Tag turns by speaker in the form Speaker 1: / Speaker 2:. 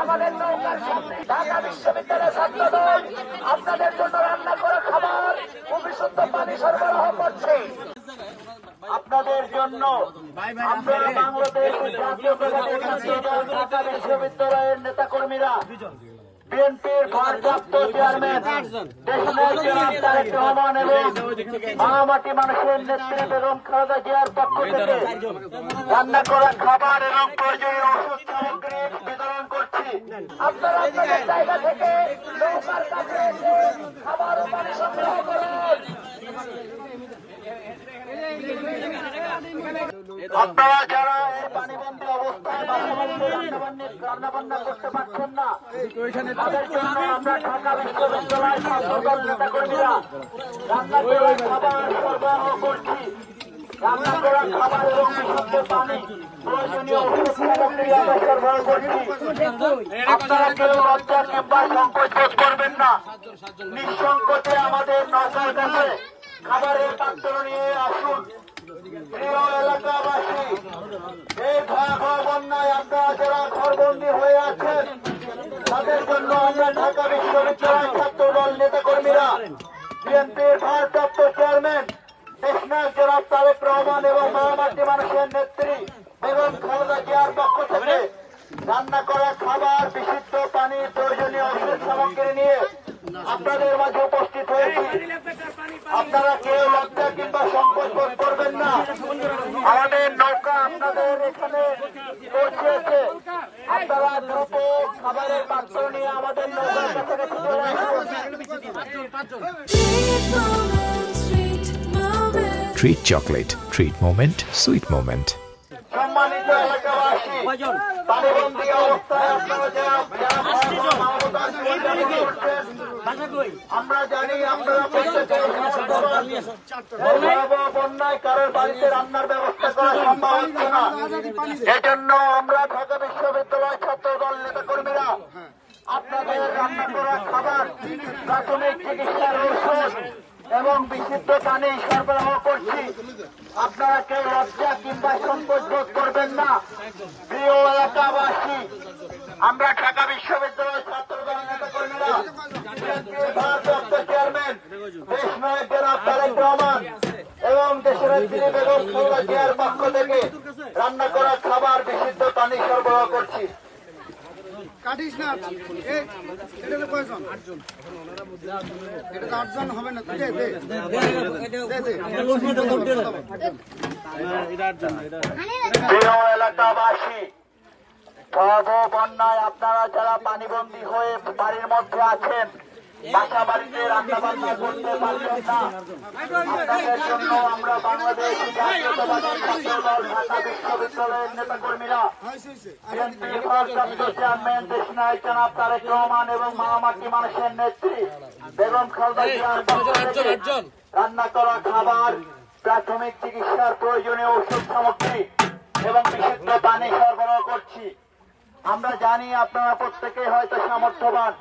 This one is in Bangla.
Speaker 1: আমাদের নৌকার সামনে ঢাকা বিশ্ববিদ্যালয়ের ছাত্রদল আপনাদের জন্য রান্না করা খাবার ও বিশুদ্ধ পানি সরবরাহ করছে। আপনাদের জন্য আমরা বাংলাদেশ জাতীয়তাবাদী ছাত্রদল ঢাকা বিশ্ববিদ্যালয়ের নেতাকর্মীরা, বিএনপির ভারপ্রাপ্ত চেয়ারম্যান তারেক রহমান এবং মহামাটি মানুষের নেত্রী বেগম খালেদা জিয়ার পক্ষ থেকে রান্না করা খাবার এবং প্রয়োজনীয় ওষুধ সামগ্রী বিতরণ করছি। আপনারা আপনাদের জায়গা থেকে নৌকার কাছে খাবার ও পানি সংগ্রহ করুন। আপনারা যারা এই পানিবন্দী অবস্থায় রান্না বান্না করতে পারছেন না, তাদের জন্য আমরা ঢাকা বিশ্ববিদ্যালয় ছাত্রদল নেতাকর্মীরা রান্না করা খাবার সরবরাহ করছি। রান্না করা খাবার এবং বিশুদ্ধ পানি, প্রয়োজনীয় ওষুধ সামগ্রী আমরা সরবরাহ করছি। আপনারা কেউ লজ্জা কিংবা সংকোচ বোধ করবেন না, নিঃসংকোচে আমাদের নৌকার কাছে খাবারের পাত্র নিয়ে আসুন। প্রিয় এলাকাবাসী, এই ভয়াবহ বন্যায় আপনারা যারা ঘরবন্দী হয়ে আছেন, তাদের জন্য আমরা ঢাকা বিশ্ববিদ্যালয় ছাত্রদল নেতাকর্মীরা, বিএনপির ভারপ্রাপ্ত চেয়ারম্যান দেশনায়ক জনাব তারেক রহমান এবং মহামাটি মানুষের নেত্রী বেগম খালেদা জিয়ার পক্ষ থেকে রান্না করা খাবার, বিশুদ্ধ পানি, প্রয়োজনীয় ওষুধ সামগ্রী নিয়ে আপনাদের মাঝে উপস্থিত হয়েছি। আপনারা কেউ লজ্জা কিংবা সংকোচ বোধ করবেন না, আমাদের নৌকা আপনাদের এখানে পৌঁছেছে। আপনারা দ্রুত খাবারের পাত্র নিয়ে আমাদের নৌকার কাছে চলে আসুন।
Speaker 2: Treat chocolate, treat moment, sweet moment.
Speaker 1: সম্মানিত এলাকাবাসী, পানিবন্দী অবস্থায় আপনারা আমরা জানি আপনারা ভয়াবহ বন্যায় কারোর বাড়িতে রান্নার ব্যবস্থা করা সম্ভব হচ্ছে না। এজন্য আমরা ঢাকা বিশ্ববিদ্যালয় ছাত্রদল নেতাকর্মীরা আপনাদের রান্না করা খাবার, প্রাথমিক চিকিৎসার ঔষধ এবং বিশুদ্ধ পানি সরবরাহ করছি। আপনারা কেউ লজ্জা কিংবা সংকোচ বোধ করবেন না। প্রিয় এলাকাবাসী, আমরা ঢাকা বিশ্ববিদ্যালয় ছাত্রদল নেতাকর্মীরা, ভারপ্রাপ্ত চেয়ারম্যান দেশনায়ক জনাব তারেক রহমান এবং দেশের নেত্রী বেগম খালেদা জিয়ার পক্ষ থেকে রান্না করা খাবার, বিশুদ্ধ পানি সরবরাহ করছি।
Speaker 3: কাটিস না, এটা কয়জন? এটা তো 8 জন হবে না।
Speaker 1: প্রিয় এলাকাবাসী, ভয়াবহ বন্যায় আপনারা যারা পানিবন্দী হয়ে বাড়ির মধ্যে আছেন, বাসা বাড়িতে রান্না বান্না করতে পারছেন না, আপনাদের জন্য আমরা বাংলাদেশ জাতীয়তাবাদী ছাত্রদল ঢাকা বিশ্ববিদ্যালয়ের নেতাকর্মীরা, বিএনপির ভারপ্রাপ্ত চেয়ারম্যান দেশনায়ক জনাব তারেক রহমান এবং মহামাটি মানুষের নেত্রী বেগম খালেদা জিয়ার পক্ষ থেকে রান্না করা খাবার, প্রাথমিক চিকিৎসার প্রয়োজনীয় ওষুধ সামগ্রী এবং বিশুদ্ধ পানি সরবরাহ করছি। আমরা জানি আপনারা প্রত্যেকেই হয়তো সামর্থ্যবান।